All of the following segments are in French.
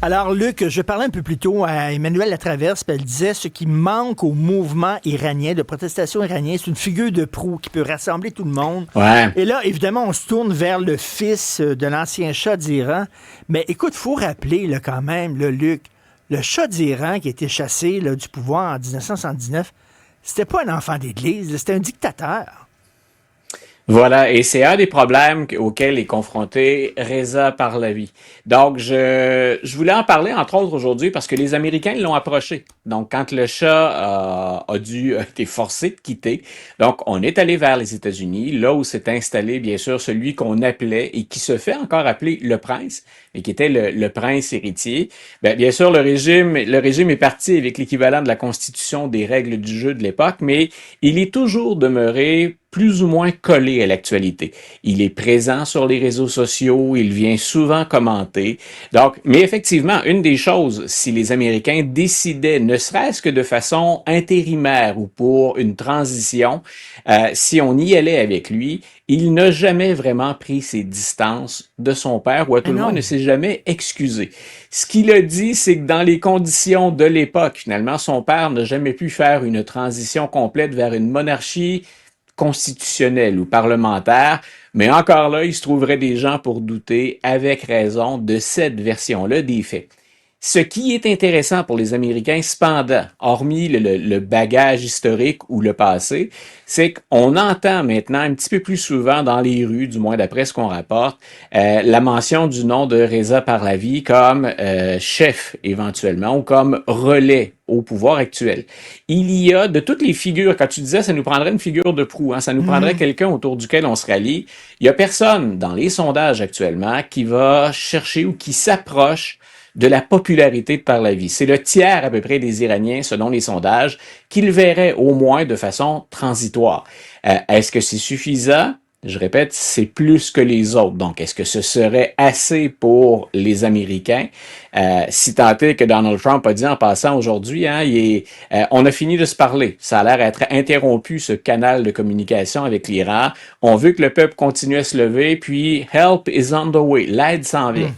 Alors, Luc, je parlais un peu plus tôt à Emmanuel Latraverse, puis elle disait ce qui manque au mouvement iranien, de protestation iranien, c'est une figure de proue qui peut rassembler tout le monde. Ouais. Et là, évidemment, on se tourne vers le fils de l'ancien Shah d'Iran. Mais écoute, il faut rappeler là, quand même, là, Luc, le Shah d'Iran qui a été chassé là, du pouvoir en 1979, c'était pas un enfant d'église, là, c'était un dictateur. Voilà, et c'est un des problèmes auxquels est confronté Reza Pahlavi. Donc, je voulais en parler, entre autres, aujourd'hui, parce que les Américains l'ont approché. Donc, quand le Shah a été forcé de quitter, donc on est allé vers les États-Unis, là où s'est installé, bien sûr, celui qu'on appelait, et qui se fait encore appeler le prince, et qui était le prince héritier. Bien sûr, le régime est parti avec l'équivalent de la Constitution des règles du jeu de l'époque, mais il est toujours demeuré plus ou moins collé à l'actualité. Il est présent sur les réseaux sociaux, il vient souvent commenter. Donc, mais effectivement, une des choses, si les Américains décidaient, ne serait-ce que de façon intérimaire ou pour une transition, si on y allait avec lui, il n'a jamais vraiment pris ses distances de son père, ou à Mais tout le moins ne non. s'est jamais excusé. Ce qu'il a dit, c'est que dans les conditions de l'époque, finalement, son père n'a jamais pu faire une transition complète vers une monarchie constitutionnelle ou parlementaire, mais encore là, il se trouverait des gens pour douter, avec raison, de cette version-là des faits. Ce qui est intéressant pour les Américains, cependant, hormis le bagage historique ou le passé, c'est qu'on entend maintenant un petit peu plus souvent dans les rues, du moins d'après ce qu'on rapporte, la mention du nom de Reza Pahlavi comme chef éventuellement ou comme relais au pouvoir actuel. Il y a de toutes les figures, quand tu disais ça nous prendrait une figure de proue, hein, ça nous prendrait Mhm. quelqu'un autour duquel on se rallie, il n'y a personne dans les sondages actuellement qui va chercher ou qui s'approche de la popularité de Pahlavi. C'est le tiers à peu près des Iraniens, selon les sondages, qui le verraient au moins de façon transitoire. Est-ce que c'est suffisant? Je répète, c'est plus que les autres. Donc, est-ce que ce serait assez pour les Américains? Si tant est que Donald Trump a dit en passant aujourd'hui, hein, on a fini de se parler. Ça a l'air être interrompu, ce canal de communication avec l'Iran. On veut que le peuple continue à se lever, puis help is on the way. L'aide s'en vient. Mhm.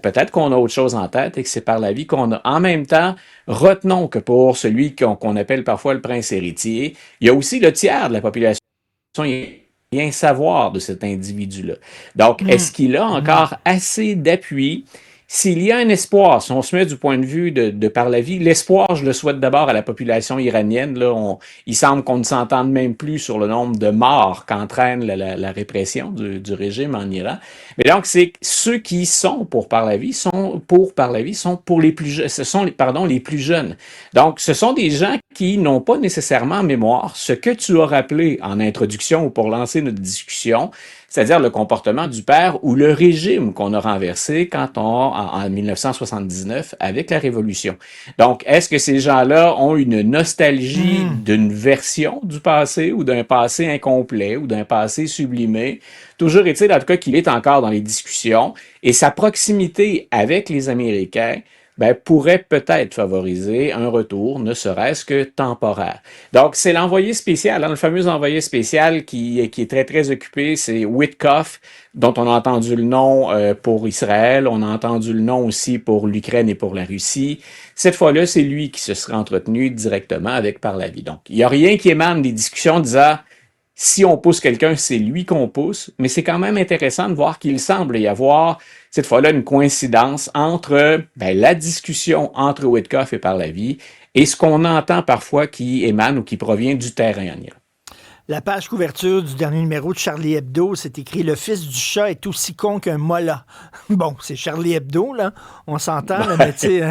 Peut-être qu'on a autre chose en tête et que c'est par la vie qu'on a. En même temps, retenons que pour celui qu'on appelle parfois le prince héritier, il y a aussi le tiers de la population rien savoir de cet individu-là. Donc, Mhm. est-ce qu'il a Mhm. encore assez d'appui? S'il y a un espoir, si on se met du point de vue de par la vie, l'espoir, je le souhaite d'abord à la population iranienne. Là, il semble qu'on ne s'entende même plus sur le nombre de morts qu'entraîne la répression du régime en Iran. Mais donc, c'est ceux qui sont pour par la vie sont pour les plus jeunes, ce sont les plus jeunes. Donc, ce sont des gens qui n'ont pas nécessairement en mémoire ce que tu as rappelé en introduction ou pour lancer notre discussion, c'est-à-dire le comportement du père ou le régime qu'on a renversé en 1979 avec la Révolution. Donc, est-ce que ces gens-là ont une nostalgie Mhm. d'une version du passé ou d'un passé incomplet ou d'un passé sublimé? Toujours est-il, en tout cas, qu'il est encore dans les discussions et sa proximité avec les Américains pourrait peut-être favoriser un retour, ne serait-ce que temporaire. Donc, c'est l'envoyé spécial, hein, le fameux envoyé spécial qui est très, très occupé, c'est Witkoff, dont on a entendu le nom pour Israël, on a entendu le nom aussi pour l'Ukraine et pour la Russie. Cette fois-là, c'est lui qui se sera entretenu directement avec Pahlavi. Donc, il n'y a rien qui émane des discussions disant si on pousse quelqu'un, c'est lui qu'on pousse, mais c'est quand même intéressant de voir qu'il semble y avoir cette fois-là une coïncidence entre la discussion entre Witkoff et Pahlavi et ce qu'on entend parfois qui émane ou qui provient du terrain en Iran. La page couverture du dernier numéro de Charlie Hebdo, c'est écrit Le fils du chat est aussi con qu'un mollah. Bon, c'est Charlie Hebdo, là. On s'entend, là, mais tu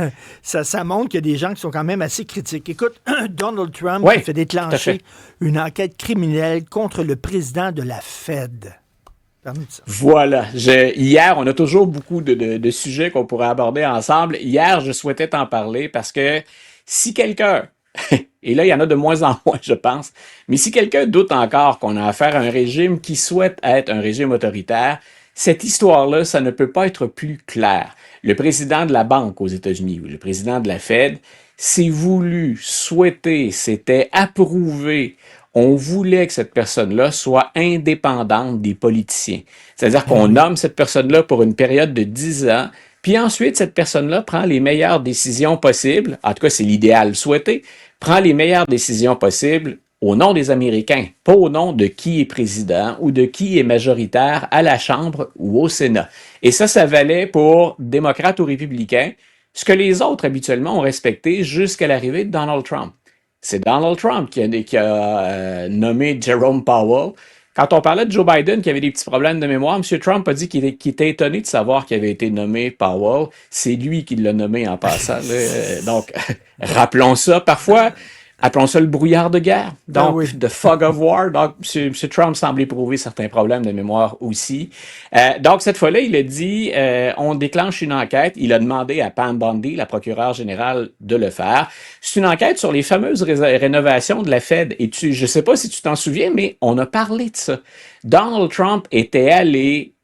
sais, ça montre qu'il y a des gens qui sont quand même assez critiques. Écoute, Donald Trump qui Oui, fait tout à déclencher fait. une enquête criminelle contre le président de la Fed. Parle-nous de ça. Voilà. Hier, on a toujours beaucoup de sujets qu'on pourrait aborder ensemble. Hier, je souhaitais t'en parler parce que si quelqu'un, et là, il y en a de moins en moins, je pense, mais si quelqu'un doute encore qu'on a affaire à un régime qui souhaite être un régime autoritaire, cette histoire-là, ça ne peut pas être plus clair. Le président de la banque aux États-Unis, ou le président de la Fed, s'est voulu, souhaité, s'était approuvé. On voulait que cette personne-là soit indépendante des politiciens. C'est-à-dire Ben qu'on oui. nomme cette personne-là pour une période de 10 ans, Puis ensuite, cette personne-là prend les meilleures décisions possibles, en tout cas c'est l'idéal souhaité, prend les meilleures décisions possibles au nom des Américains, pas au nom de qui est président ou de qui est majoritaire à la Chambre ou au Sénat. Et ça valait pour démocrates ou républicains, ce que les autres habituellement ont respecté jusqu'à l'arrivée de Donald Trump. C'est Donald Trump qui a nommé Jerome Powell. Quand on parlait de Joe Biden qui avait des petits problèmes de mémoire, M. Trump a dit qu'il était étonné de savoir qu'il avait été nommé Powell. C'est lui qui l'a nommé en passant. Donc, rappelons ça. Parfois, appelons ça le brouillard de guerre. Donc, the fog of war. Donc, M. Trump semble éprouver certains problèmes de mémoire aussi. Donc, cette fois-là, il a dit, on déclenche une enquête. Il a demandé à Pam Bondi, la procureure générale, de le faire. C'est une enquête sur les fameuses rénovations de la Fed. Et je ne sais pas si tu t'en souviens, mais on a parlé de ça. Donald Trump était allé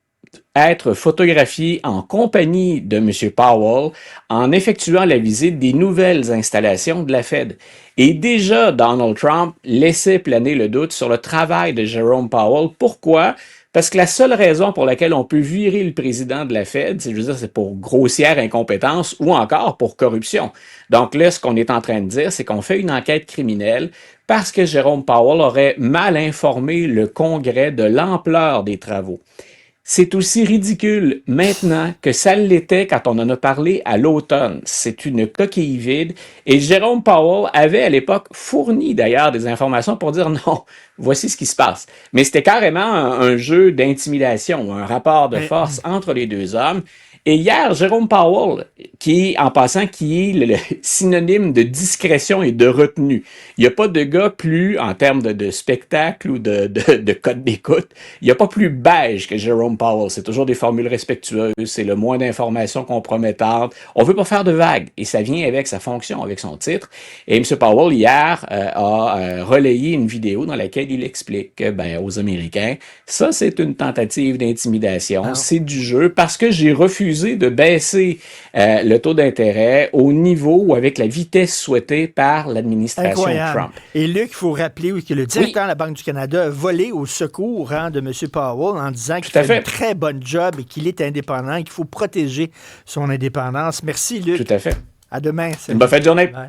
être photographié en compagnie de M. Powell en effectuant la visite des nouvelles installations de la Fed. Et déjà, Donald Trump laissait planer le doute sur le travail de Jerome Powell. Pourquoi? Parce que la seule raison pour laquelle on peut virer le président de la Fed, c'est pour grossière incompétence ou encore pour corruption. Donc là, ce qu'on est en train de dire, c'est qu'on fait une enquête criminelle parce que Jerome Powell aurait mal informé le Congrès de l'ampleur des travaux. C'est aussi ridicule maintenant que ça l'était quand on en a parlé à l'automne. C'est une coquille vide. Et Jerome Powell avait à l'époque fourni d'ailleurs des informations pour dire non, voici ce qui se passe. Mais c'était carrément un jeu d'intimidation, un rapport de force entre les deux hommes. Et hier, Jerome Powell, en passant, qui est le synonyme de discrétion et de retenue. Il n'y a pas de gars plus, en termes de spectacle ou de code d'écoute, il n'y a pas plus beige que Jerome Powell. C'est toujours des formules respectueuses, c'est le moins d'informations compromettantes. On veut pas faire de vagues. Et ça vient avec sa fonction, avec son titre. Et M. Powell, hier, a relayé une vidéo dans laquelle il explique aux Américains, ça, c'est une tentative d'intimidation, c'est du jeu, parce que j'ai refusé de baisser le taux d'intérêt au niveau ou avec la vitesse souhaitée par l'administration Trump. Et Luc, il faut rappeler que le directeur de la Banque du Canada a volé au secours de M. Powell en disant qu'il fait un très bon job et qu'il est indépendant et qu'il faut protéger son indépendance. Merci, Luc. Tout à fait. À demain. Une bonne fin de journée. Bye.